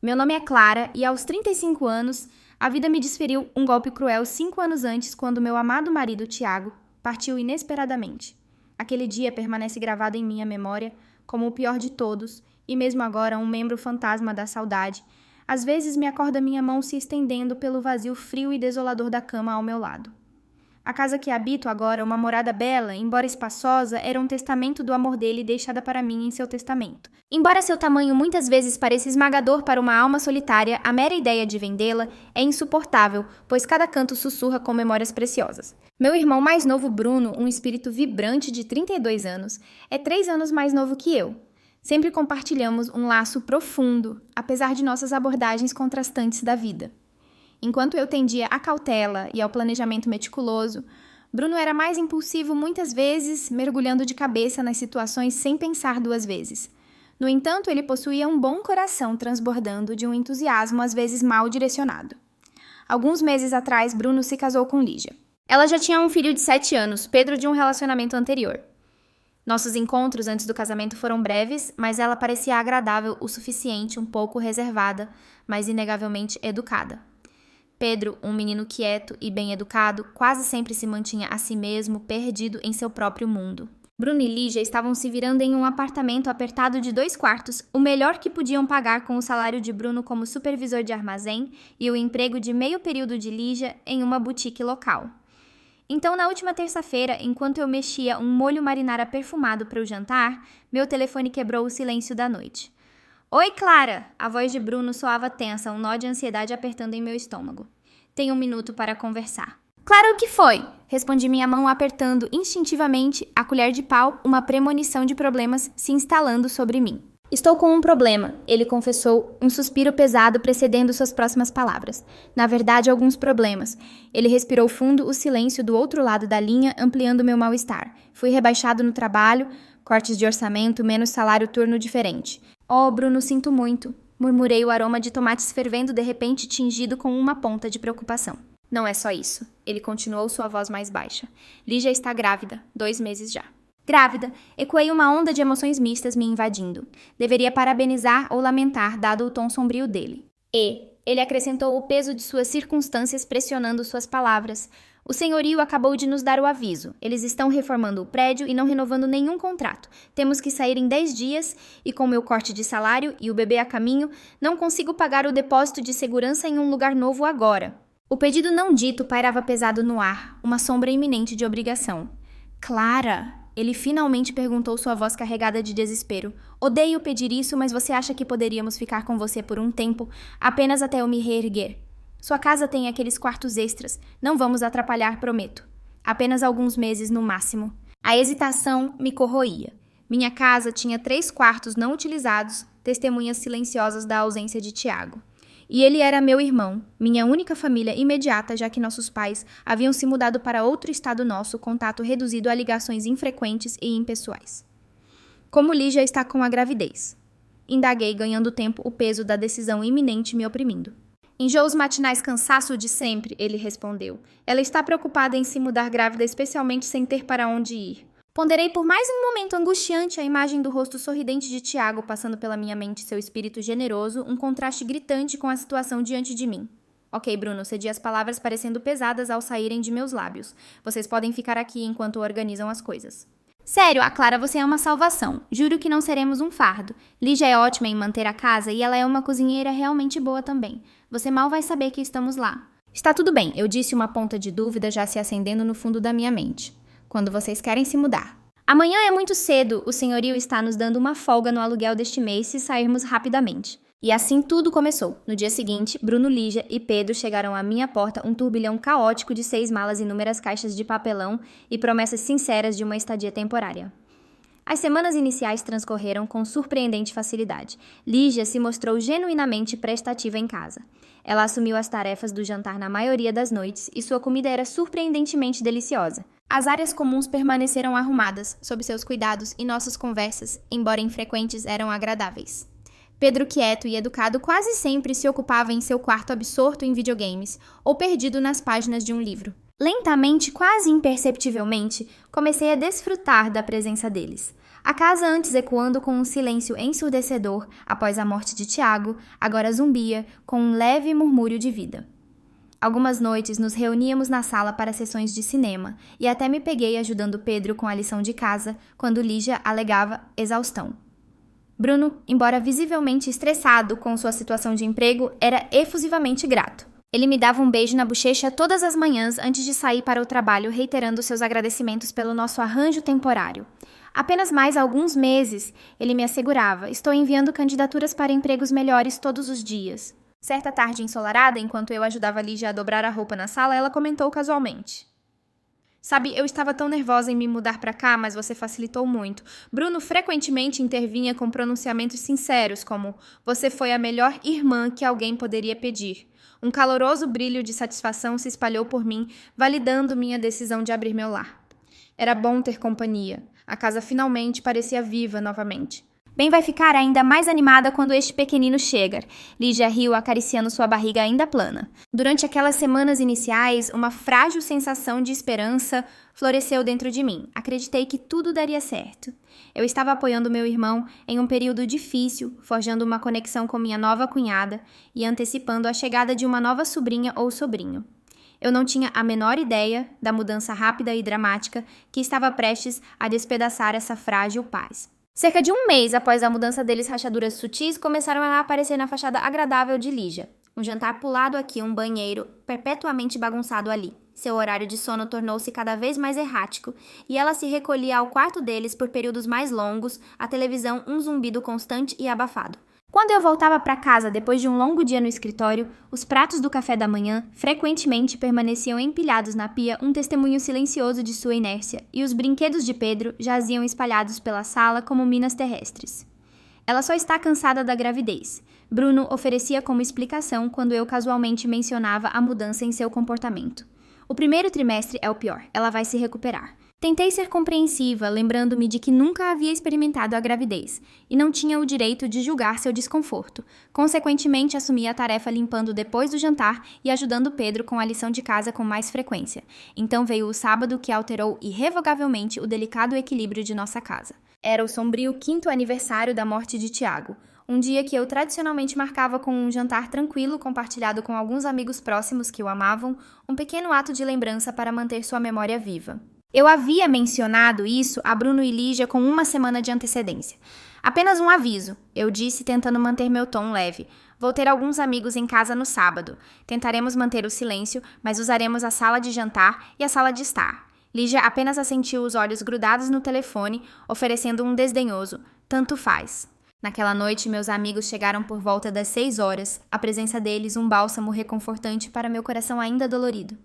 Meu nome é Clara e aos 35 anos, a vida me desferiu um golpe cruel 5 anos antes, quando meu amado marido, Tiago, partiu inesperadamente. Aquele dia permanece gravado em minha memória como o pior de todos e mesmo agora um membro fantasma da saudade. Às vezes me acorda minha mão se estendendo pelo vazio frio e desolador da cama ao meu lado. A casa que habito agora, uma morada bela, embora espaçosa, era um testamento do amor dele deixada para mim em seu testamento. Embora seu tamanho muitas vezes pareça esmagador para uma alma solitária, a mera ideia de vendê-la é insuportável, pois cada canto sussurra com memórias preciosas. Meu irmão mais novo, Bruno, um espírito vibrante de 32 anos, é 3 anos mais novo que eu. Sempre compartilhamos um laço profundo, apesar de nossas abordagens contrastantes da vida. Enquanto eu tendia à cautela e ao planejamento meticuloso, Bruno era mais impulsivo muitas vezes, mergulhando de cabeça nas situações sem pensar 2 vezes. No entanto, ele possuía um bom coração transbordando de um entusiasmo às vezes mal direcionado. Alguns meses atrás, Bruno se casou com Lígia. Ela já tinha um filho de 7 anos, Pedro, de um relacionamento anterior. Nossos encontros antes do casamento foram breves, mas ela parecia agradável o suficiente, um pouco reservada, mas inegavelmente educada. Pedro, um menino quieto e bem educado, quase sempre se mantinha a si mesmo, perdido em seu próprio mundo. Bruno e Lígia estavam se virando em um apartamento apertado de 2 quartos, o melhor que podiam pagar com o salário de Bruno como supervisor de armazém e o emprego de meio período de Lígia em uma boutique local. Então, na última terça-feira, enquanto eu mexia um molho marinara perfumado para o jantar, meu telefone quebrou o silêncio da noite. Oi, Clara! A voz de Bruno soava tensa, um nó de ansiedade apertando em meu estômago. Tenho 1 minuto para conversar. Claro, o que foi? Respondi, minha mão apertando instintivamente a colher de pau, uma premonição de problemas se instalando sobre mim. Estou com um problema, ele confessou, um suspiro pesado precedendo suas próximas palavras. Na verdade, alguns problemas. Ele respirou fundo, o silêncio do outro lado da linha, ampliando meu mal-estar. Fui rebaixado no trabalho, cortes de orçamento, menos salário, turno diferente. Oh, Bruno, sinto muito, murmurei, o aroma de tomates fervendo de repente tingido com uma ponta de preocupação. Não é só isso, ele continuou, sua voz mais baixa. Lígia está grávida, 2 meses já. Grávida, ecoei, uma onda de emoções mistas me invadindo. Deveria parabenizar ou lamentar, dado o tom sombrio dele. Ele acrescentou, o peso de suas circunstâncias pressionando suas palavras. O senhorio acabou de nos dar o aviso. Eles estão reformando o prédio e não renovando nenhum contrato. Temos que sair em 10 dias e com meu corte de salário e o bebê a caminho, não consigo pagar o depósito de segurança em um lugar novo agora. O pedido não dito pairava pesado no ar, uma sombra iminente de obrigação. Clara, ele finalmente perguntou, sua voz carregada de desespero. Odeio pedir isso, mas você acha que poderíamos ficar com você por um tempo, apenas até eu me reerguer? Sua casa tem aqueles quartos extras. Não vamos atrapalhar, prometo. Apenas alguns meses no máximo. A hesitação me corroía. Minha casa tinha 3 quartos não utilizados, testemunhas silenciosas da ausência de Tiago. E ele era meu irmão, minha única família imediata, já que nossos pais haviam se mudado para outro estado nosso, contato reduzido a ligações infrequentes e impessoais. Como Lígia está com a gravidez? Indaguei, ganhando tempo, o peso da decisão iminente me oprimindo. Enjoos matinais, cansaço de sempre, ele respondeu. Ela está preocupada em se mudar grávida, especialmente sem ter para onde ir. Ponderei por mais um momento angustiante a imagem do rosto sorridente de Tiago, passando pela minha mente seu espírito generoso, um contraste gritante com a situação diante de mim. Ok, Bruno, cedi as palavras parecendo pesadas ao saírem de meus lábios. Vocês podem ficar aqui enquanto organizam as coisas. Sério, a Clara, você é uma salvação. Juro que não seremos um fardo. Lígia é ótima em manter a casa e ela é uma cozinheira realmente boa também. Você mal vai saber que estamos lá. Está tudo bem, eu disse, uma ponta de dúvida já se acendendo no fundo da minha mente. Quando vocês querem se mudar? Amanhã é muito cedo, o senhorio está nos dando uma folga no aluguel deste mês se sairmos rapidamente. E assim tudo começou. No dia seguinte, Bruno, Lígia e Pedro chegaram à minha porta, um turbilhão caótico de 6 malas, inúmeras caixas de papelão e promessas sinceras de uma estadia temporária. As semanas iniciais transcorreram com surpreendente facilidade. Lígia se mostrou genuinamente prestativa em casa. Ela assumiu as tarefas do jantar na maioria das noites e sua comida era surpreendentemente deliciosa. As áreas comuns permaneceram arrumadas, sob seus cuidados, e nossas conversas, embora infrequentes, eram agradáveis. Pedro, quieto e educado, quase sempre se ocupava em seu quarto absorto em videogames ou perdido nas páginas de um livro. Lentamente, quase imperceptivelmente, comecei a desfrutar da presença deles. A casa, antes ecoando com um silêncio ensurdecedor após a morte de Tiago, agora zumbia com um leve murmúrio de vida. Algumas noites nos reuníamos na sala para sessões de cinema e até me peguei ajudando Pedro com a lição de casa quando Lígia alegava exaustão. Bruno, embora visivelmente estressado com sua situação de emprego, era efusivamente grato. Ele me dava um beijo na bochecha todas as manhãs antes de sair para o trabalho, reiterando seus agradecimentos pelo nosso arranjo temporário. Apenas mais alguns meses, ele me assegurava, estou enviando candidaturas para empregos melhores todos os dias. Certa tarde ensolarada, enquanto eu ajudava Lígia a dobrar a roupa na sala, ela comentou casualmente. Sabe, eu estava tão nervosa em me mudar para cá, mas você facilitou muito. Bruno frequentemente intervinha com pronunciamentos sinceros, como você foi a melhor irmã que alguém poderia pedir. Um caloroso brilho de satisfação se espalhou por mim, validando minha decisão de abrir meu lar. Era bom ter companhia. A casa finalmente parecia viva novamente. Bem vai ficar ainda mais animada quando este pequenino chega. Lígia riu, acariciando sua barriga ainda plana. Durante aquelas semanas iniciais, uma frágil sensação de esperança floresceu dentro de mim. Acreditei que tudo daria certo. Eu estava apoiando meu irmão em um período difícil, forjando uma conexão com minha nova cunhada e antecipando a chegada de uma nova sobrinha ou sobrinho. Eu não tinha a menor ideia da mudança rápida e dramática que estava prestes a despedaçar essa frágil paz. Cerca de um mês após a mudança deles, rachaduras sutis começaram a aparecer na fachada agradável de Lígia. Um jantar pulado aqui, um banheiro perpetuamente bagunçado ali. Seu horário de sono tornou-se cada vez mais errático e ela se recolhia ao quarto deles por períodos mais longos, a televisão um zumbido constante e abafado. Quando eu voltava para casa depois de um longo dia no escritório, os pratos do café da manhã frequentemente permaneciam empilhados na pia, um testemunho silencioso de sua inércia, e os brinquedos de Pedro jaziam espalhados pela sala como minas terrestres. Ela só está cansada da gravidez. Bruno oferecia como explicação quando eu casualmente mencionava a mudança em seu comportamento. O primeiro trimestre é o pior, ela vai se recuperar. Tentei ser compreensiva, lembrando-me de que nunca havia experimentado a gravidez e não tinha o direito de julgar seu desconforto. Consequentemente, assumi a tarefa limpando depois do jantar e ajudando Pedro com a lição de casa com mais frequência. Então veio o sábado que alterou irrevogavelmente o delicado equilíbrio de nossa casa. Era o sombrio 5º aniversário da morte de Tiago, um dia que eu tradicionalmente marcava com um jantar tranquilo compartilhado com alguns amigos próximos que o amavam, um pequeno ato de lembrança para manter sua memória viva. Eu havia mencionado isso a Bruno e Lígia com uma semana de antecedência. Apenas um aviso, eu disse tentando manter meu tom leve. Vou ter alguns amigos em casa no sábado. Tentaremos manter o silêncio, mas usaremos a sala de jantar e a sala de estar. Lígia apenas assentiu, os olhos grudados no telefone, oferecendo um desdenhoso "tanto faz". Naquela noite, meus amigos chegaram por volta das 6 horas, a presença deles um bálsamo reconfortante para meu coração ainda dolorido.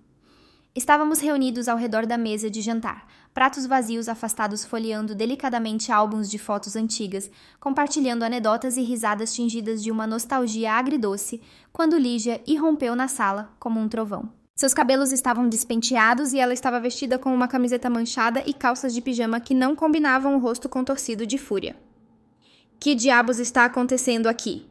Estávamos reunidos ao redor da mesa de jantar, pratos vazios afastados folheando delicadamente álbuns de fotos antigas, compartilhando anedotas e risadas tingidas de uma nostalgia agridoce, quando Lígia irrompeu na sala como um trovão. Seus cabelos estavam despenteados e ela estava vestida com uma camiseta manchada e calças de pijama que não combinavam o rosto contorcido de fúria. "Que diabos está acontecendo aqui?"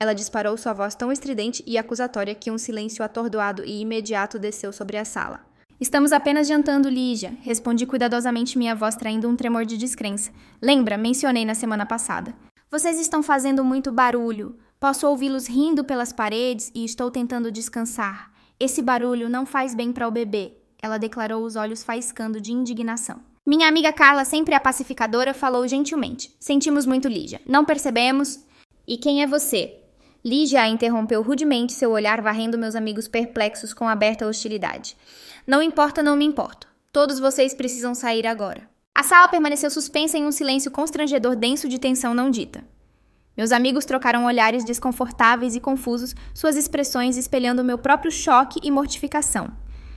Ela disparou sua voz tão estridente e acusatória que um silêncio atordoado e imediato desceu sobre a sala. "Estamos apenas jantando, Lígia", respondi cuidadosamente, minha voz traindo um tremor de descrença. "Lembra, mencionei na semana passada. Vocês estão fazendo muito barulho. Posso ouvi-los rindo pelas paredes e estou tentando descansar. Esse barulho não faz bem para o bebê", ela declarou, os olhos faiscando de indignação. Minha amiga Carla, sempre a pacificadora, falou gentilmente. "Sentimos muito, Lígia. Não percebemos." "E quem é você?" Lígia a interrompeu rudemente, seu olhar varrendo meus amigos perplexos com aberta hostilidade. "Não importa, não me importo. Todos vocês precisam sair agora." A sala permaneceu suspensa em um silêncio constrangedor denso de tensão não dita. Meus amigos trocaram olhares desconfortáveis e confusos, suas expressões espelhando meu próprio choque e mortificação.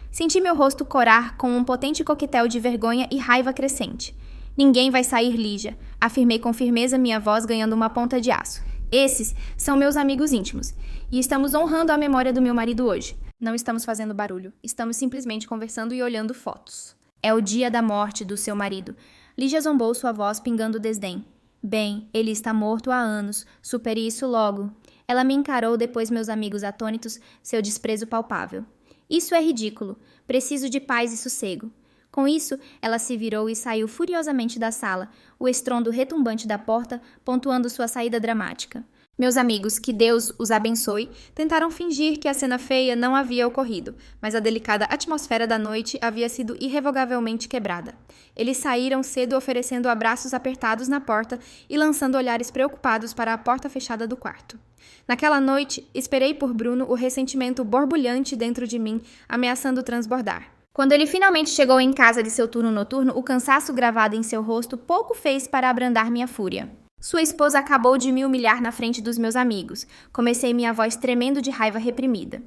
Senti meu rosto corar com um potente coquetel de vergonha e raiva crescente. "Ninguém vai sair, Lígia", afirmei com firmeza, minha voz ganhando uma ponta de aço. "Esses são meus amigos íntimos, e estamos honrando a memória do meu marido hoje. Não estamos fazendo barulho, estamos simplesmente conversando e olhando fotos." "É o dia da morte do seu marido." Lígia zombou, sua voz pingando desdém. "Bem, ele está morto há anos, supere isso logo." Ela me encarou, depois meus amigos atônitos, seu desprezo palpável. "Isso é ridículo. Preciso de paz e sossego." Com isso, ela se virou e saiu furiosamente da sala, o estrondo retumbante da porta pontuando sua saída dramática. Meus amigos, que Deus os abençoe, tentaram fingir que a cena feia não havia ocorrido, mas a delicada atmosfera da noite havia sido irrevogavelmente quebrada. Eles saíram cedo oferecendo abraços apertados na porta e lançando olhares preocupados para a porta fechada do quarto. Naquela noite, esperei por Bruno o ressentimento borbulhante dentro de mim, ameaçando transbordar. Quando ele finalmente chegou em casa de seu turno noturno, o cansaço gravado em seu rosto pouco fez para abrandar minha fúria. Sua esposa acabou de me humilhar na frente dos meus amigos. Comecei minha voz tremendo de raiva reprimida.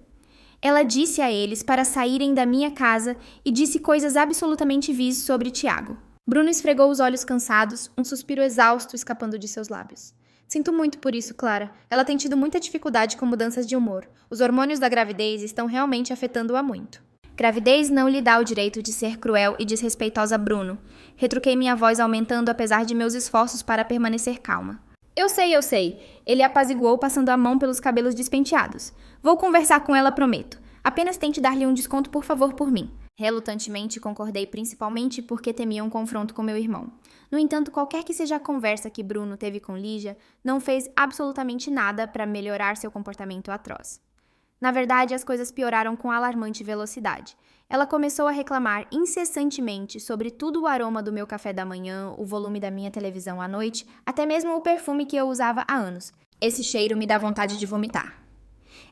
Ela disse a eles para saírem da minha casa e disse coisas absolutamente vis sobre Tiago. Bruno esfregou os olhos cansados, um suspiro exausto escapando de seus lábios. Sinto muito por isso, Clara. Ela tem tido muita dificuldade com mudanças de humor. Os hormônios da gravidez estão realmente afetando-a muito. Gravidez não lhe dá o direito de ser cruel e desrespeitosa, Bruno. Retruquei minha voz aumentando apesar de meus esforços para permanecer calma. Eu sei. Ele apaziguou passando a mão pelos cabelos despenteados. Vou conversar com ela, prometo. Apenas tente dar-lhe um desconto, por favor, por mim. Relutantemente concordei, principalmente porque temia um confronto com meu irmão. No entanto, qualquer que seja a conversa que Bruno teve com Lígia, não fez absolutamente nada para melhorar seu comportamento atroz. Na verdade, as coisas pioraram com alarmante velocidade. Ela começou a reclamar incessantemente sobre tudo o aroma do meu café da manhã, o volume da minha televisão à noite, até mesmo o perfume que eu usava há anos. Esse cheiro me dá vontade de vomitar.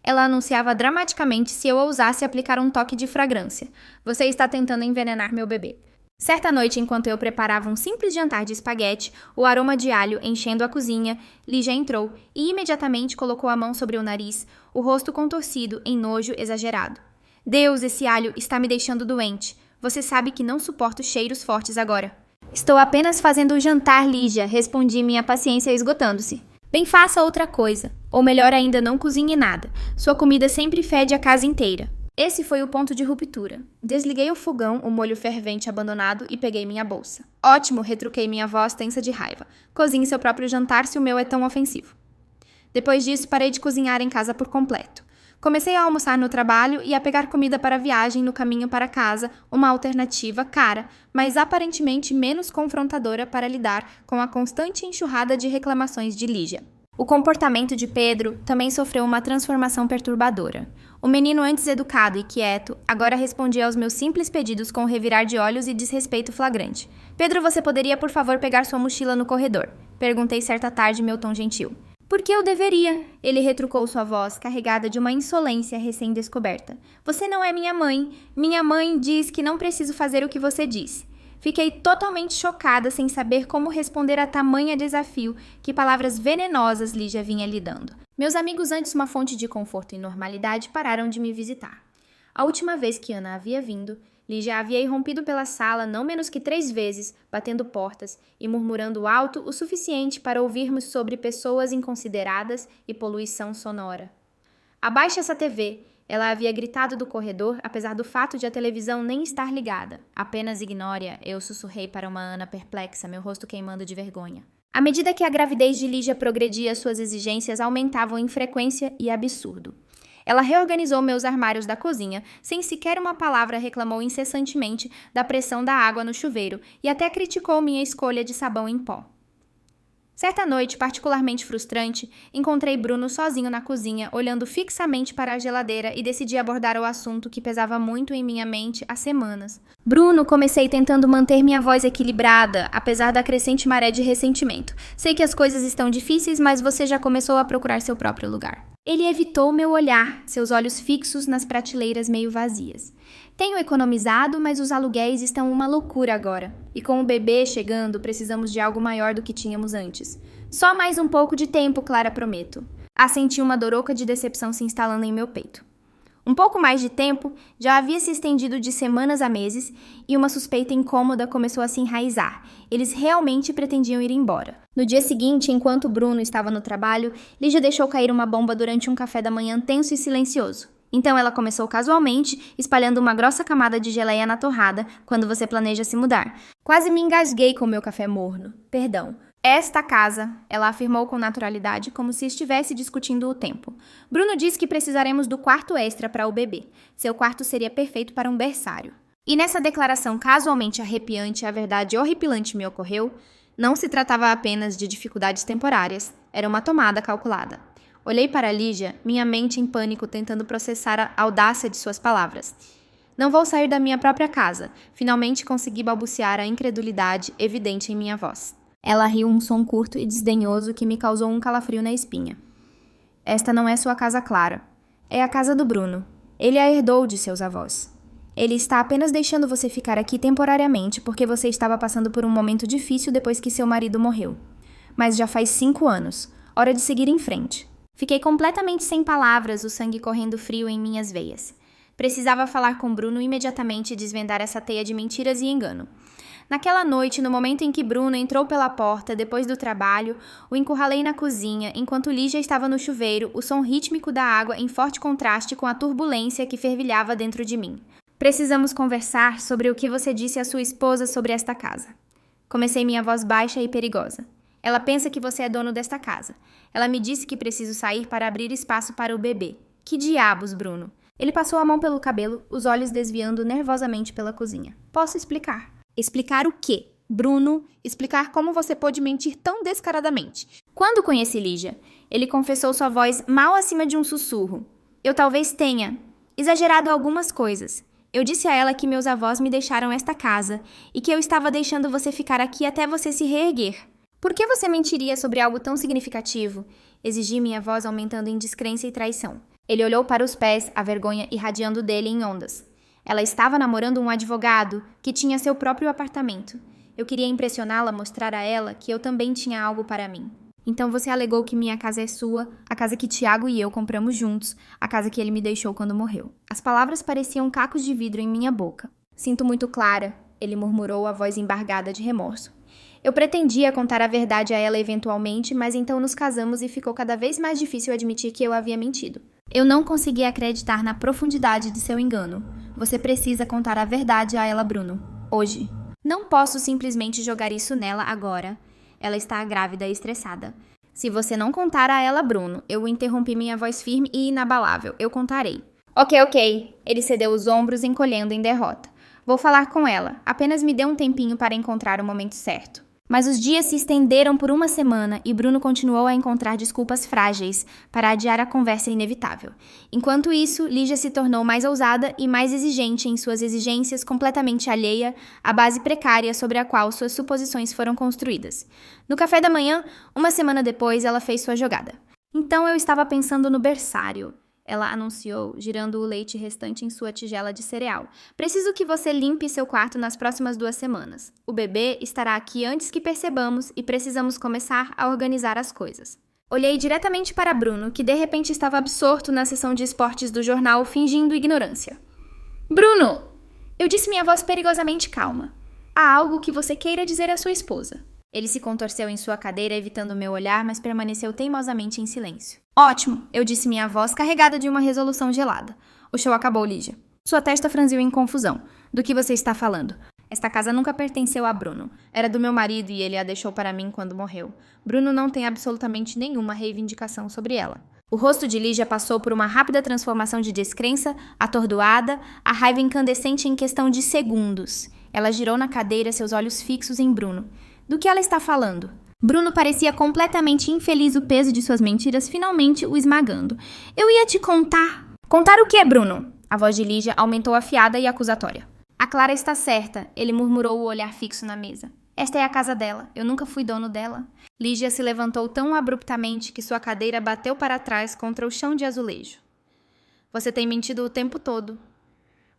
Ela anunciava dramaticamente se eu ousasse aplicar um toque de fragrância. Você está tentando envenenar meu bebê. Certa noite, enquanto eu preparava um simples jantar de espaguete, o aroma de alho enchendo a cozinha, Lígia entrou e imediatamente colocou a mão sobre o nariz, o rosto contorcido em nojo exagerado. Deus, esse alho está me deixando doente. Você sabe que não suporto cheiros fortes agora. Estou apenas fazendo o jantar, Lígia, respondi, minha paciência esgotando-se. Bem, faça outra coisa. Ou melhor ainda, não cozinhe nada. Sua comida sempre fede a casa inteira. Esse foi o ponto de ruptura. Desliguei o fogão, o molho fervente abandonado e peguei minha bolsa. Ótimo, retruquei minha voz tensa de raiva. Cozinhe seu próprio jantar se o meu é tão ofensivo. Depois disso, parei de cozinhar em casa por completo. Comecei a almoçar no trabalho e a pegar comida para a viagem no caminho para casa, uma alternativa cara, mas aparentemente menos confrontadora para lidar com a constante enxurrada de reclamações de Lígia. O comportamento de Pedro também sofreu uma transformação perturbadora. O menino antes educado e quieto, agora respondia aos meus simples pedidos com um revirar de olhos e desrespeito flagrante. Pedro, você poderia, por favor, pegar sua mochila no corredor? Perguntei certa tarde, meu tom gentil. Por que eu deveria? Ele retrucou sua voz, carregada de uma insolência recém-descoberta. Você não é minha mãe. Minha mãe diz que não preciso fazer o que você disse. Fiquei totalmente chocada sem saber como responder a tamanha desafio que palavras venenosas Lígia vinha lhe dando. Meus amigos, antes uma fonte de conforto e normalidade, pararam de me visitar. A última vez que Ana havia vindo, Lígia havia irrompido pela sala não menos que 3 vezes, batendo portas e murmurando alto o suficiente para ouvirmos sobre pessoas inconsideradas e poluição sonora. Abaixe essa TV! Ela havia gritado do corredor, apesar do fato de a televisão nem estar ligada. Apenas ignore-a, eu sussurrei para uma Ana perplexa, meu rosto queimando de vergonha. À medida que a gravidez de Lígia progredia, suas exigências aumentavam em frequência e absurdo. Ela reorganizou meus armários da cozinha, sem sequer uma palavra reclamou incessantemente da pressão da água no chuveiro e até criticou minha escolha de sabão em pó. Certa noite, particularmente frustrante, encontrei Bruno sozinho na cozinha, olhando fixamente para a geladeira e decidi abordar o assunto que pesava muito em minha mente há semanas. Bruno, comecei tentando manter minha voz equilibrada, apesar da crescente maré de ressentimento. Sei que as coisas estão difíceis, mas você já começou a procurar seu próprio lugar. Ele evitou meu olhar, seus olhos fixos nas prateleiras meio vazias. Tenho economizado, mas os aluguéis estão uma loucura agora. E com o bebê chegando, precisamos de algo maior do que tínhamos antes. Só mais um pouco de tempo, Clara, prometo. Senti uma doroca de decepção se instalando em meu peito. Um pouco mais de tempo já havia se estendido de semanas a meses e uma suspeita incômoda começou a se enraizar. Eles realmente pretendiam ir embora. No dia seguinte, enquanto Bruno estava no trabalho, Lígia deixou cair uma bomba durante um café da manhã tenso e silencioso. Então ela começou casualmente, espalhando uma grossa camada de geleia na torrada quando você planeja se mudar. Quase me engasguei com meu café morno. Perdão. Esta casa, ela afirmou com naturalidade, como se estivesse discutindo o tempo. Bruno disse que precisaremos do quarto extra para o bebê. Seu quarto seria perfeito para um berçário. E nessa declaração casualmente arrepiante, a verdade horripilante me ocorreu. Não se tratava apenas de dificuldades temporárias, era uma tomada calculada. Olhei para Lígia, minha mente em pânico tentando processar a audácia de suas palavras. Não vou sair da minha própria casa. Finalmente consegui balbuciar a incredulidade evidente em minha voz. Ela riu um som curto e desdenhoso que me causou um calafrio na espinha. Esta não é sua casa, Clara. É a casa do Bruno. Ele a herdou de seus avós. Ele está apenas deixando você ficar aqui temporariamente porque você estava passando por um momento difícil depois que seu marido morreu. Mas já faz 5 anos. Hora de seguir em frente. Fiquei completamente sem palavras, o sangue correndo frio em minhas veias. Precisava falar com Bruno imediatamente e desvendar essa teia de mentiras e engano. Naquela noite, no momento em que Bruno entrou pela porta, depois do trabalho, o encurralei na cozinha, enquanto Lígia estava no chuveiro, o som rítmico da água em forte contraste com a turbulência que fervilhava dentro de mim. Precisamos conversar sobre o que você disse à sua esposa sobre esta casa. Comecei minha voz baixa e perigosa. Ela pensa que você é dono desta casa. Ela me disse que preciso sair para abrir espaço para o bebê. Que diabos, Bruno? Ele passou a mão pelo cabelo, os olhos desviando nervosamente pela cozinha. Posso explicar. Explicar o quê? Bruno, explicar como você pôde mentir tão descaradamente. Quando conheci Lígia, ele confessou sua voz mal acima de um sussurro. Eu talvez tenha exagerado algumas coisas. Eu disse a ela que meus avós me deixaram esta casa e que eu estava deixando você ficar aqui até você se reerguer. Por que você mentiria sobre algo tão significativo? Exigi minha voz aumentando em descrença e traição. Ele olhou para os pés, a vergonha irradiando dele em ondas. Ela estava namorando um advogado que tinha seu próprio apartamento. Eu queria impressioná-la, mostrar a ela que eu também tinha algo para mim. Então você alegou que minha casa é sua, a casa que Tiago e eu compramos juntos, a casa que ele me deixou quando morreu. As palavras pareciam cacos de vidro em minha boca. Sinto muito, Clara, ele murmurou, a voz embargada de remorso. Eu pretendia contar a verdade a ela eventualmente, mas então nos casamos e ficou cada vez mais difícil admitir que eu havia mentido. Eu não conseguia acreditar na profundidade de seu engano. Você precisa contar a verdade a ela, Bruno. Hoje. Não posso simplesmente jogar isso nela agora. Ela está grávida e estressada. Se você não contar a ela, Bruno, eu interrompi minha voz firme e inabalável. Eu contarei. Ok. Ele cedeu os ombros, encolhendo em derrota. Vou falar com ela. Apenas me dê um tempinho para encontrar o momento certo. Mas os dias se estenderam por uma semana e Bruno continuou a encontrar desculpas frágeis para adiar a conversa inevitável. Enquanto isso, Lígia se tornou mais ousada e mais exigente em suas exigências, completamente alheia à base precária sobre a qual suas suposições foram construídas. No café da manhã, uma semana depois, ela fez sua jogada. Então eu estava pensando no berçário. Ela anunciou, girando o leite restante em sua tigela de cereal. Preciso que você limpe seu quarto nas próximas 2 semanas. O bebê estará aqui antes que percebamos e precisamos começar a organizar as coisas. Olhei diretamente para Bruno, que de repente estava absorto na seção de esportes do jornal, fingindo ignorância. Bruno! Eu disse minha voz perigosamente calma. Há algo que você queira dizer à sua esposa. Ele se contorceu em sua cadeira, evitando meu olhar, mas permaneceu teimosamente em silêncio. Ótimo, eu disse minha voz, carregada de uma resolução gelada. O show acabou, Lígia. Sua testa franziu em confusão. Do que você está falando? Esta casa nunca pertenceu a Bruno. Era do meu marido e ele a deixou para mim quando morreu. Bruno não tem absolutamente nenhuma reivindicação sobre ela. O rosto de Lígia passou por uma rápida transformação de descrença, atordoada, a raiva incandescente em questão de segundos. Ela girou na cadeira, seus olhos fixos em Bruno. Do que ela está falando? Bruno parecia completamente infeliz, o peso de suas mentiras finalmente o esmagando. Eu ia te contar. Contar o quê, Bruno? A voz de Lígia aumentou afiada e acusatória. A Clara está certa, ele murmurou, o olhar fixo na mesa. Esta é a casa dela, eu nunca fui dono dela. Lígia se levantou tão abruptamente que sua cadeira bateu para trás contra o chão de azulejo. Você tem mentido o tempo todo.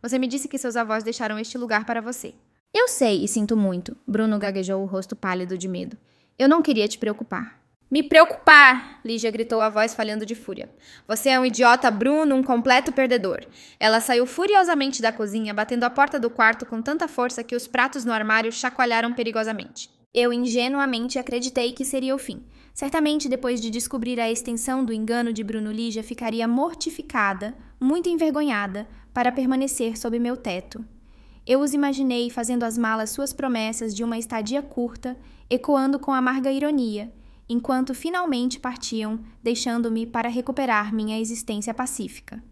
Você me disse que seus avós deixaram este lugar para você. Eu sei e sinto muito, Bruno gaguejou, o rosto pálido de medo. Eu não queria te preocupar. Me preocupar! Lígia gritou, a voz falhando de fúria. Você é um idiota, Bruno, um completo perdedor. Ela saiu furiosamente da cozinha, batendo a porta do quarto com tanta força que os pratos no armário chacoalharam perigosamente. Eu ingenuamente acreditei que seria o fim. Certamente, depois de descobrir a extensão do engano de Bruno, Lígia ficaria mortificada, muito envergonhada, para permanecer sob meu teto. Eu os imaginei fazendo às malas suas promessas de uma estadia curta, ecoando com amarga ironia, enquanto finalmente partiam, deixando-me para recuperar minha existência pacífica.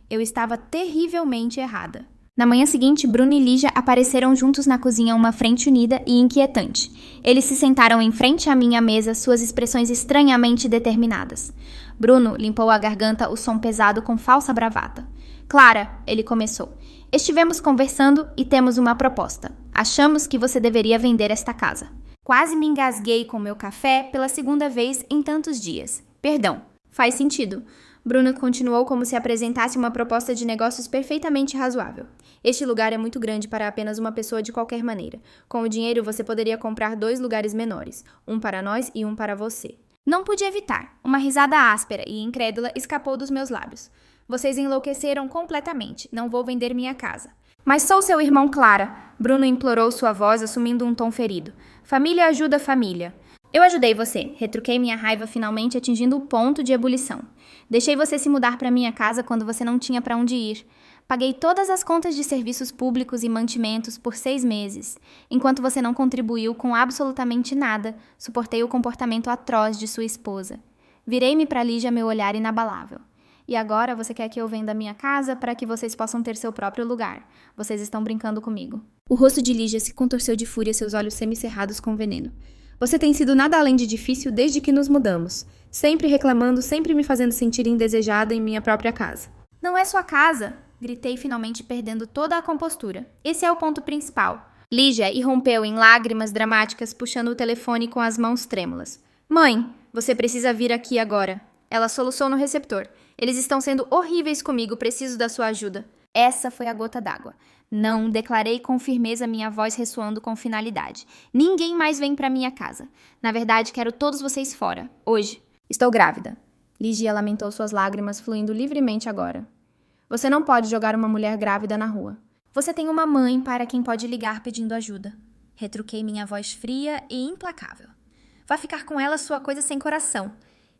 Eu estava terrivelmente errada. Na manhã seguinte, Bruno e Lígia apareceram juntos na cozinha, uma frente unida e inquietante. Eles se sentaram em frente à minha mesa, suas expressões estranhamente determinadas. Bruno limpou a garganta, o som pesado com falsa bravata. Clara, ele começou. Estivemos conversando e temos uma proposta. Achamos que você deveria vender esta casa. Quase me engasguei com meu café pela segunda vez em tantos dias. Perdão. Faz sentido. Bruno continuou como se apresentasse uma proposta de negócios perfeitamente razoável. Este lugar é muito grande para apenas uma pessoa de qualquer maneira. Com o dinheiro, você poderia comprar 2 lugares menores, um para nós e um para você. Não pude evitar. Uma risada áspera e incrédula escapou dos meus lábios. Vocês enlouqueceram completamente. Não vou vender minha casa. Mas sou seu irmão, Clara. Bruno implorou sua voz, assumindo um tom ferido. Família ajuda família. Eu ajudei você. Retruquei minha raiva, finalmente atingindo o ponto de ebulição. Deixei você se mudar para minha casa quando você não tinha para onde ir. Paguei todas as contas de serviços públicos e mantimentos por 6 meses. Enquanto você não contribuiu com absolutamente nada, suportei o comportamento atroz de sua esposa. Virei-me para Lígia, meu olhar inabalável. E agora você quer que eu venda minha casa para que vocês possam ter seu próprio lugar. Vocês estão brincando comigo. O rosto de Lígia se contorceu de fúria, seus olhos semicerrados com veneno. Você tem sido nada além de difícil desde que nos mudamos. Sempre reclamando, sempre me fazendo sentir indesejada em minha própria casa. Não é sua casa, gritei, finalmente perdendo toda a compostura. Esse é o ponto principal. Lígia irrompeu em lágrimas dramáticas, puxando o telefone com as mãos trêmulas. Mãe, você precisa vir aqui agora. Ela soluçou no receptor. Eles estão sendo horríveis comigo, preciso da sua ajuda. Essa foi a gota d'água. Não, declarei com firmeza, minha voz ressoando com finalidade. Ninguém mais vem pra minha casa. Na verdade, quero todos vocês fora. Hoje. Estou grávida. Lígia lamentou, suas lágrimas fluindo livremente agora. Você não pode jogar uma mulher grávida na rua. Você tem uma mãe para quem pode ligar pedindo ajuda. Retruquei, minha voz fria e implacável. Vá ficar com ela, sua coisa sem coração.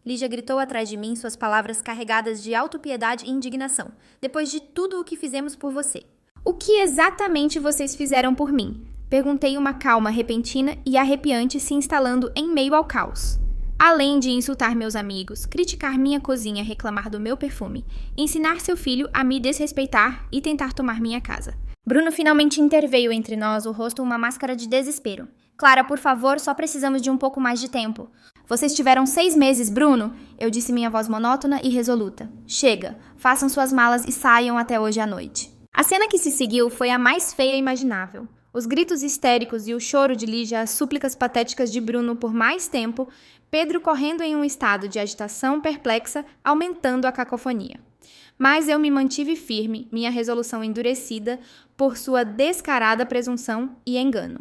Lígia gritou atrás de mim, suas palavras carregadas de autopiedade e indignação. Depois de tudo o que fizemos por você. O que exatamente vocês fizeram por mim? Perguntei, uma calma repentina e arrepiante se instalando em meio ao caos. Além de insultar meus amigos, criticar minha cozinha, reclamar do meu perfume, ensinar seu filho a me desrespeitar e tentar tomar minha casa. Bruno finalmente interveio entre nós, o rosto uma máscara de desespero. Clara, por favor, só precisamos de um pouco mais de tempo. Vocês tiveram 6 meses, Bruno? Eu disse, minha voz monótona e resoluta. Chega, façam suas malas e saiam até hoje à noite. A cena que se seguiu foi a mais feia imaginável. Os gritos histéricos e o choro de Lígia, as súplicas patéticas de Bruno por mais tempo, Pedro correndo em um estado de agitação perplexa, aumentando a cacofonia. Mas eu me mantive firme, minha resolução endurecida por sua descarada presunção e engano.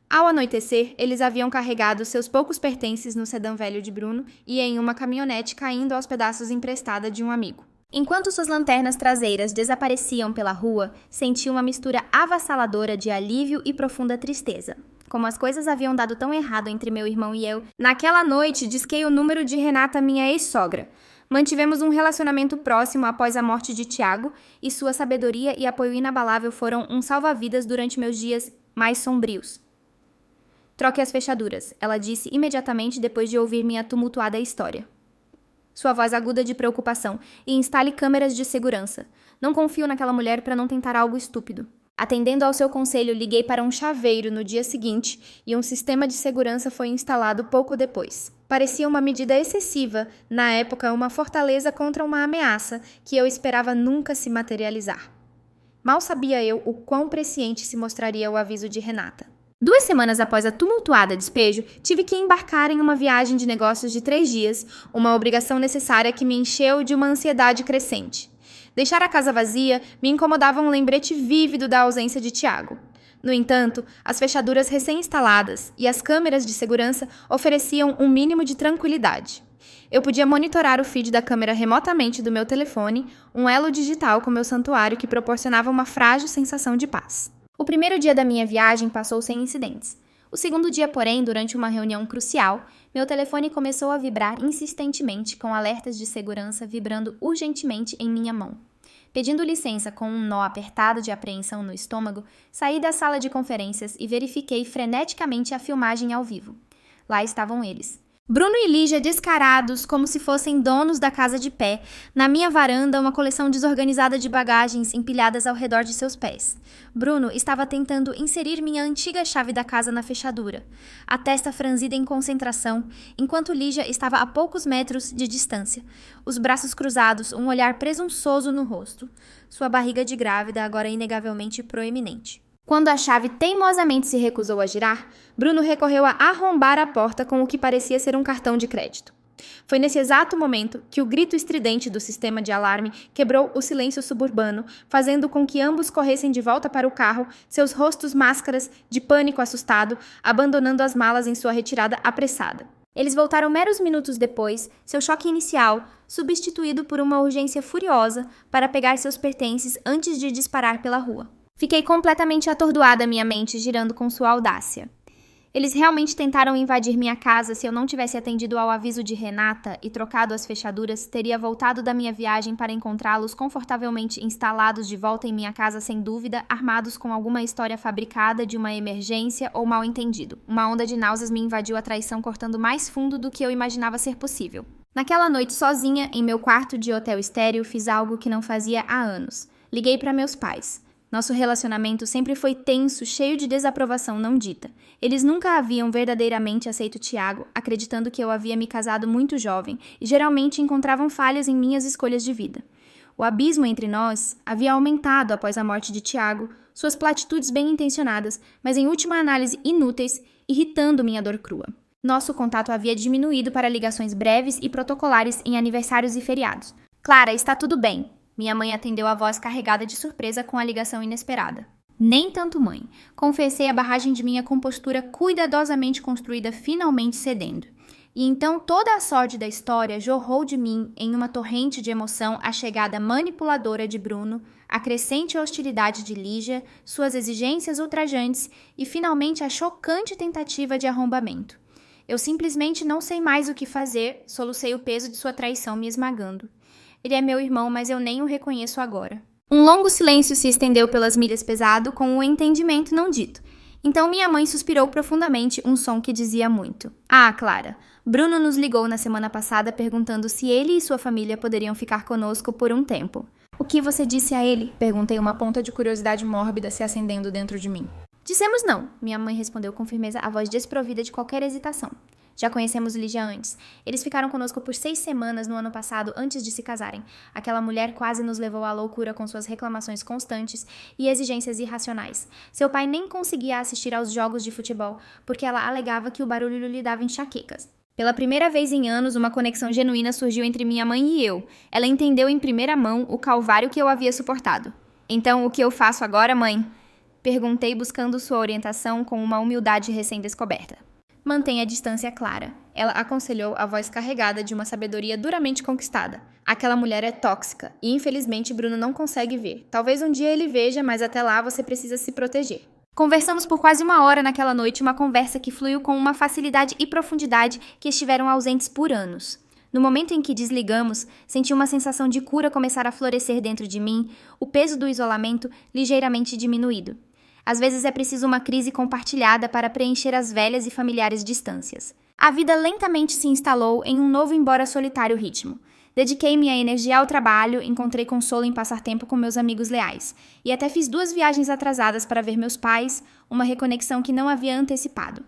Ao anoitecer, eles haviam carregado seus poucos pertences no sedã velho de Bruno e em uma caminhonete caindo aos pedaços emprestada de um amigo. Enquanto suas lanternas traseiras desapareciam pela rua, senti uma mistura avassaladora de alívio e profunda tristeza. Como as coisas haviam dado tão errado entre meu irmão e eu, naquela noite disquei o número de Renata, minha ex-sogra. Mantivemos um relacionamento próximo após a morte de Tiago, e sua sabedoria e apoio inabalável foram um salva-vidas durante meus dias mais sombrios. Troque as fechaduras, ela disse imediatamente depois de ouvir minha tumultuada história. Sua voz aguda de preocupação, e instale câmeras de segurança. Não confio naquela mulher para não tentar algo estúpido. Atendendo ao seu conselho, liguei para um chaveiro no dia seguinte e um sistema de segurança foi instalado pouco depois. Parecia uma medida excessiva, na época uma fortaleza contra uma ameaça que eu esperava nunca se materializar. Mal sabia eu o quão presciente se mostraria o aviso de Renata. 2 semanas após a tumultuada despejo, tive que embarcar em uma viagem de negócios de 3 dias, uma obrigação necessária que me encheu de uma ansiedade crescente. Deixar a casa vazia me incomodava um lembrete vívido da ausência de Tiago. No entanto, as fechaduras recém-instaladas e as câmeras de segurança ofereciam um mínimo de tranquilidade. Eu podia monitorar o feed da câmera remotamente do meu telefone, um elo digital com meu santuário que proporcionava uma frágil sensação de paz. O primeiro dia da minha viagem passou sem incidentes. O segundo dia, porém, durante uma reunião crucial, meu telefone começou a vibrar insistentemente, com alertas de segurança vibrando urgentemente em minha mão. Pedindo licença com um nó apertado de apreensão no estômago, saí da sala de conferências e verifiquei freneticamente a filmagem ao vivo. Lá estavam eles. Bruno e Lígia descarados, como se fossem donos da casa de pé, na minha varanda uma coleção desorganizada de bagagens empilhadas ao redor de seus pés. Bruno estava tentando inserir minha antiga chave da casa na fechadura, a testa franzida em concentração, enquanto Lígia estava a poucos metros de distância, os braços cruzados, um olhar presunçoso no rosto, sua barriga de grávida agora inegavelmente proeminente. Quando a chave teimosamente se recusou a girar, Bruno recorreu a arrombar a porta com o que parecia ser um cartão de crédito. Foi nesse exato momento que o grito estridente do sistema de alarme quebrou o silêncio suburbano, fazendo com que ambos corressem de volta para o carro, seus rostos máscaras de pânico assustado, abandonando as malas em sua retirada apressada. Eles voltaram meros minutos depois, seu choque inicial substituído por uma urgência furiosa para pegar seus pertences antes de disparar pela rua. Fiquei completamente atordoada, minha mente girando com sua audácia. Eles realmente tentaram invadir minha casa. Se eu não tivesse atendido ao aviso de Renata e trocado as fechaduras, teria voltado da minha viagem para encontrá-los confortavelmente instalados de volta em minha casa, sem dúvida, armados com alguma história fabricada de uma emergência ou mal-entendido. Uma onda de náuseas me invadiu, a traição cortando mais fundo do que eu imaginava ser possível. Naquela noite, sozinha, em meu quarto de hotel estéril, fiz algo que não fazia há anos. Liguei para meus pais. Nosso relacionamento sempre foi tenso, cheio de desaprovação não dita. Eles nunca haviam verdadeiramente aceito Tiago, acreditando que eu havia me casado muito jovem, e geralmente encontravam falhas em minhas escolhas de vida. O abismo entre nós havia aumentado após a morte de Tiago, suas platitudes bem-intencionadas, mas em última análise inúteis, irritando minha dor crua. Nosso contato havia diminuído para ligações breves e protocolares em aniversários e feriados. Clara, está tudo bem. Minha mãe atendeu a voz carregada de surpresa com a ligação inesperada. Nem tanto, mãe. Confessei a barragem de minha compostura cuidadosamente construída finalmente cedendo. E então toda a sorte da história jorrou de mim em uma torrente de emoção a chegada manipuladora de Bruno, a crescente hostilidade de Lígia, suas exigências ultrajantes e finalmente a chocante tentativa de arrombamento. Eu simplesmente não sei mais o que fazer, solucei o peso de sua traição me esmagando. Ele é meu irmão, mas eu nem o reconheço agora. Um longo silêncio se estendeu pelas milhas pesado com o entendimento não dito. Então minha mãe suspirou profundamente, um som que dizia muito. Ah, Clara, Bruno nos ligou na semana passada perguntando se ele e sua família poderiam ficar conosco por um tempo. O que você disse a ele? Perguntei, uma ponta de curiosidade mórbida se acendendo dentro de mim. Dissemos não, minha mãe respondeu com firmeza, a voz desprovida de qualquer hesitação. Já conhecemos Lígia antes. Eles ficaram conosco por 6 semanas no ano passado, antes de se casarem. Aquela mulher quase nos levou à loucura com suas reclamações constantes e exigências irracionais. Seu pai nem conseguia assistir aos jogos de futebol, porque ela alegava que o barulho lhe dava enxaquecas. Pela primeira vez em anos, uma conexão genuína surgiu entre minha mãe e eu. Ela entendeu em primeira mão o calvário que eu havia suportado. Então, o que eu faço agora, mãe? Perguntei, buscando sua orientação com uma humildade recém-descoberta. Mantenha a distância clara. Ela aconselhou, a voz carregada de uma sabedoria duramente conquistada. Aquela mulher é tóxica e, infelizmente, Bruno não consegue ver. Talvez um dia ele veja, mas até lá você precisa se proteger. Conversamos por quase 1 hora naquela noite, uma conversa que fluiu com uma facilidade e profundidade que estiveram ausentes por anos. No momento em que desligamos, senti uma sensação de cura começar a florescer dentro de mim, o peso do isolamento ligeiramente diminuído. Às vezes é preciso uma crise compartilhada para preencher as velhas e familiares distâncias. A vida lentamente se instalou em um novo, embora solitário ritmo. Dediquei minha energia ao trabalho, encontrei consolo em passar tempo com meus amigos leais. E até fiz 2 viagens atrasadas para ver meus pais, uma reconexão que não havia antecipado.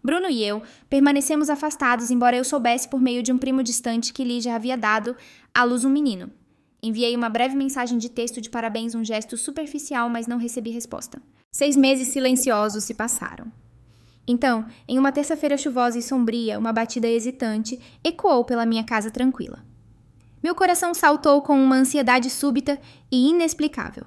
Bruno e eu permanecemos afastados, embora eu soubesse por meio de um primo distante que Lígia havia dado à luz um menino. Enviei uma breve mensagem de texto de parabéns, um gesto superficial, mas não recebi resposta. 6 meses silenciosos se passaram. Então, em uma terça-feira chuvosa e sombria, uma batida hesitante ecoou pela minha casa tranquila. Meu coração saltou com uma ansiedade súbita e inexplicável.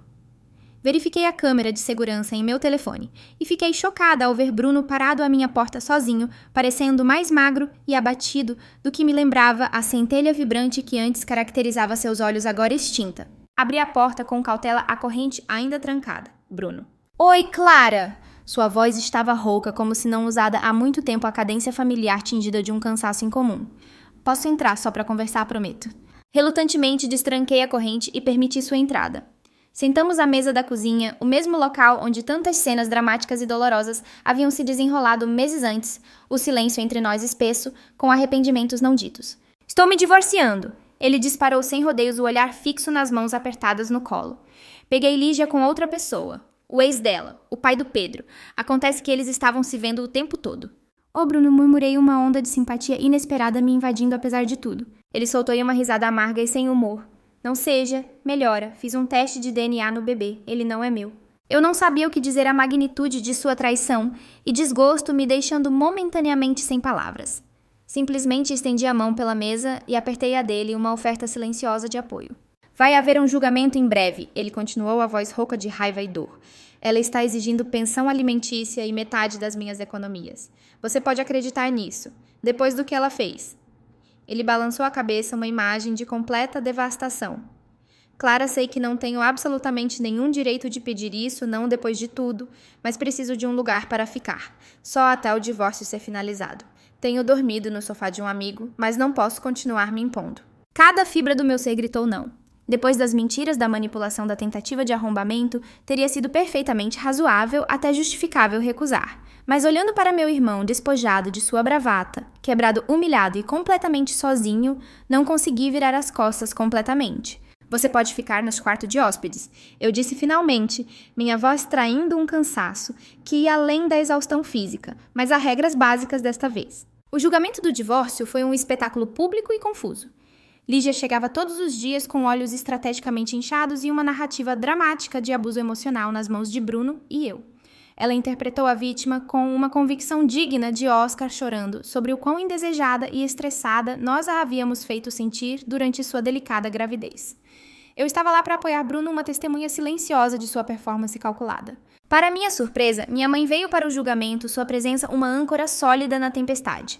Verifiquei a câmera de segurança em meu telefone e fiquei chocada ao ver Bruno parado à minha porta sozinho, parecendo mais magro e abatido do que me lembrava a centelha vibrante que antes caracterizava seus olhos, agora extinta. Abri a porta com cautela, a corrente ainda trancada. Bruno. Oi, Clara! Sua voz estava rouca, como se não usada há muito tempo, a cadência familiar tingida de um cansaço incomum. Posso entrar só para conversar, prometo. Relutantemente destranquei a corrente e permiti sua entrada. Sentamos à mesa da cozinha, o mesmo local onde tantas cenas dramáticas e dolorosas haviam se desenrolado meses antes, o silêncio entre nós espesso, com arrependimentos não ditos. Estou me divorciando! Ele disparou sem rodeios o olhar fixo nas mãos apertadas no colo. Peguei Lígia com outra pessoa, o ex dela, o pai do Pedro. Acontece que eles estavam se vendo o tempo todo. Ô Bruno, murmurei, uma onda de simpatia inesperada me invadindo apesar de tudo. Ele soltou uma risada amarga e sem humor. Não seja, melhora, fiz um teste de DNA no bebê, ele não é meu. Eu não sabia o que dizer à magnitude de sua traição e desgosto me deixando momentaneamente sem palavras. Simplesmente estendi a mão pela mesa e apertei a dele, uma oferta silenciosa de apoio. Vai haver um julgamento em breve, ele continuou, a voz rouca de raiva e dor. Ela está exigindo pensão alimentícia e metade das minhas economias. Você pode acreditar nisso, depois do que ela fez. Ele balançou a cabeça, uma imagem de completa devastação. Clara, sei que não tenho absolutamente nenhum direito de pedir isso, não depois de tudo, mas preciso de um lugar para ficar, só até o divórcio ser finalizado. Tenho dormido no sofá de um amigo, mas não posso continuar me impondo. Cada fibra do meu ser gritou não. Depois das mentiras, da manipulação, da tentativa de arrombamento, teria sido perfeitamente razoável, até justificável recusar. Mas olhando para meu irmão despojado de sua bravata, quebrado, humilhado e completamente sozinho, não consegui virar as costas completamente. Você pode ficar nos quartos de hóspedes, eu disse finalmente, minha voz traindo um cansaço que ia além da exaustão física, mas há regras básicas desta vez. O julgamento do divórcio foi um espetáculo público e confuso. Lígia chegava todos os dias com olhos estrategicamente inchados e uma narrativa dramática de abuso emocional nas mãos de Bruno e eu. Ela interpretou a vítima com uma convicção digna de Oscar chorando sobre o quão indesejada e estressada nós a havíamos feito sentir durante sua delicada gravidez. Eu estava lá para apoiar Bruno, uma testemunha silenciosa de sua performance calculada. Para minha surpresa, minha mãe veio para o julgamento, sua presença uma âncora sólida na tempestade.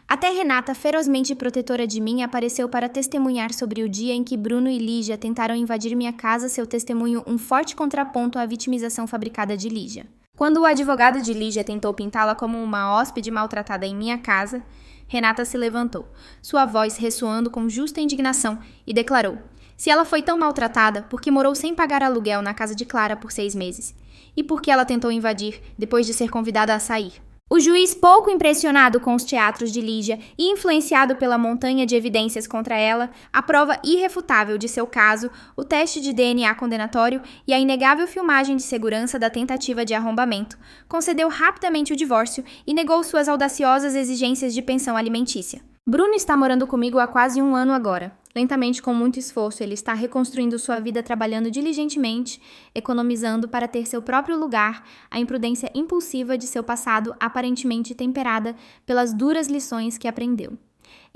Até Renata, ferozmente protetora de mim, apareceu para testemunhar sobre o dia em que Bruno e Lígia tentaram invadir minha casa, seu testemunho um forte contraponto à vitimização fabricada de Lígia. Quando o advogado de Lígia tentou pintá-la como uma hóspede maltratada em minha casa, Renata se levantou, sua voz ressoando com justa indignação, e declarou: se ela foi tão maltratada, porque morou sem pagar aluguel na casa de Clara por 6 meses? E por que ela tentou invadir, depois de ser convidada a sair? O juiz, pouco impressionado com os teatros de Lígia e influenciado pela montanha de evidências contra ela, a prova irrefutável de seu caso, o teste de DNA condenatório e a inegável filmagem de segurança da tentativa de arrombamento, concedeu rapidamente o divórcio e negou suas audaciosas exigências de pensão alimentícia. Bruno está morando comigo há quase 1 ano agora. Lentamente, com muito esforço, ele está reconstruindo sua vida trabalhando diligentemente, economizando para ter seu próprio lugar, a imprudência impulsiva de seu passado aparentemente temperada pelas duras lições que aprendeu.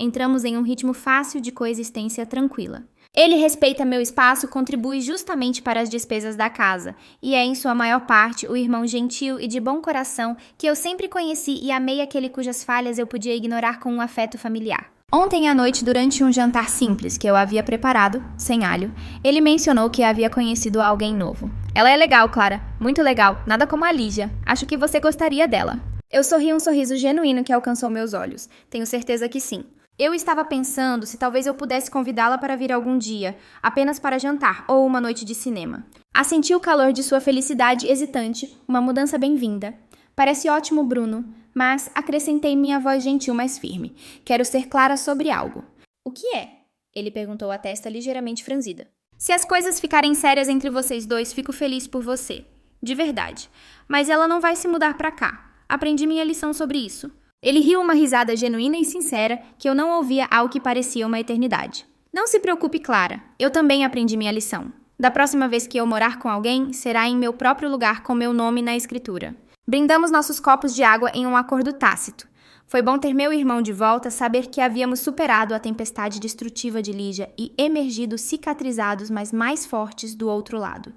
Entramos em um ritmo fácil de coexistência tranquila. Ele respeita meu espaço, contribui justamente para as despesas da casa, e é, em sua maior parte, o irmão gentil e de bom coração que eu sempre conheci e amei, aquele cujas falhas eu podia ignorar com um afeto familiar. Ontem à noite, durante um jantar simples que eu havia preparado, sem alho, ele mencionou que havia conhecido alguém novo. Ela é legal, Clara, muito legal, nada como a Lígia. Acho que você gostaria dela. Eu sorri, um sorriso genuíno que alcançou meus olhos. Tenho certeza que sim. Eu estava pensando se talvez eu pudesse convidá-la para vir algum dia, apenas para jantar ou uma noite de cinema. Assenti o calor de sua felicidade hesitante, uma mudança bem-vinda. Parece ótimo, Bruno, mas acrescentei minha voz gentil mais firme. Quero ser clara sobre algo. O que é? Ele perguntou, a testa ligeiramente franzida. Se as coisas ficarem sérias entre vocês dois, fico feliz por você. De verdade. Mas ela não vai se mudar para cá. Aprendi minha lição sobre isso. Ele riu, uma risada genuína e sincera que eu não ouvia há o que parecia uma eternidade. Não se preocupe, Clara. Eu também aprendi minha lição. Da próxima vez que eu morar com alguém, será em meu próprio lugar com meu nome na escritura. Brindamos nossos copos de água em um acordo tácito. Foi bom ter meu irmão de volta, saber que havíamos superado a tempestade destrutiva de Lígia e emergido cicatrizados, mas mais fortes do outro lado.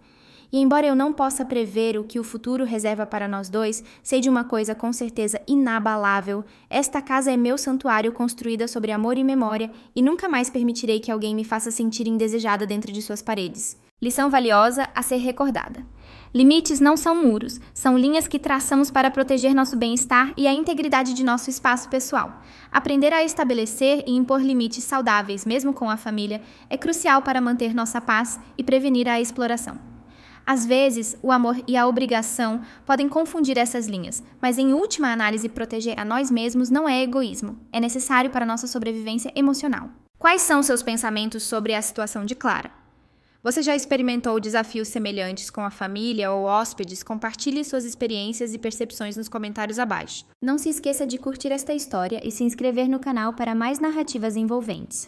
E embora eu não possa prever o que o futuro reserva para nós dois, sei de uma coisa com certeza inabalável: esta casa é meu santuário, construída sobre amor e memória, e nunca mais permitirei que alguém me faça sentir indesejada dentro de suas paredes. Lição valiosa a ser recordada. Limites não são muros, são linhas que traçamos para proteger nosso bem-estar e a integridade de nosso espaço pessoal. Aprender a estabelecer e impor limites saudáveis, mesmo com a família, é crucial para manter nossa paz e prevenir a exploração. Às vezes, o amor e a obrigação podem confundir essas linhas, mas em última análise, proteger a nós mesmos não é egoísmo, é necessário para nossa sobrevivência emocional. Quais são seus pensamentos sobre a situação de Clara? Você já experimentou desafios semelhantes com a família ou hóspedes? Compartilhe suas experiências e percepções nos comentários abaixo. Não se esqueça de curtir esta história e se inscrever no canal para mais narrativas envolventes.